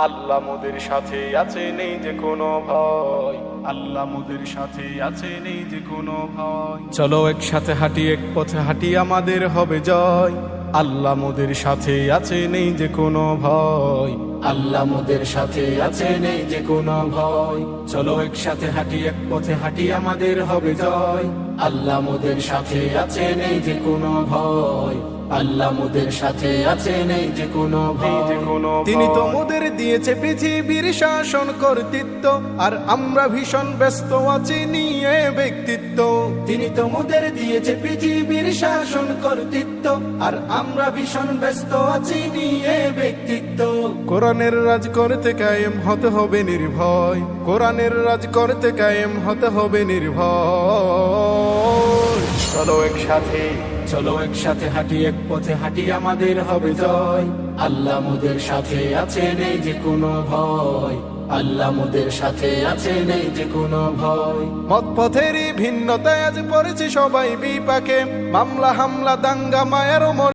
আল্লাহ মোদের সাথে আছে, নেই যে কোনো ভয়। আল্লাহ মোদের সাথে আছে, নেই যে কোনো ভয়। চলো একসাথে হাঁটি, এক পথে হাঁটি, আমাদের হবে জয়। আল্লাহ মোদের সাথে আছে, নেই যে কোনো ভয়। আল্লাহ মোদের সাথে আছে, নেই যে কোনো ভয়। চলো একসাথে হাঁটি, এক পথে হাঁটি, আমাদের হবে জয়। আল্লাহ মোদের সাথে আছে, নেই যে কোনো ভয়। আল্লাহ মোদের সাথে আছে, নেই যে কোনো ভয়। তিনি তো মোদের দিয়েছে পৃথিবীর শাসন কর্তৃত্ব, আর আমরা ভীষণ ব্যস্ত আছি নিয়ে ব্যক্তিত্ব। তিনি তো মোদের দিয়েছে পৃথিবীর শাসন কর্তৃত্ব, আর আমরা ভীষণ ব্যস্ত আছি নিয়ে ব্যক্তিত্ব। কোরআনের রাজ করতে কায়েম হতে হবে নির্ভয়। কোরআনের রাজ করতে কায়েম হতে হবে নির্ভয়। চলো একসাথে, চলো একসাথে হাঁটি, এক পথে হাঁটি, আমাদের হবে জয়। আল্লাহ মোদের সাথে আছে, নেই যে কোনো ভয়। আল্লাহ মোদের সাথে আছে, নেই যে কোনো ভয়। মত পথেরই ভিন্নতায় আজ পড়েছি সবাই বিপাকে, মামলা হামলা দাঙ্গা মায়ের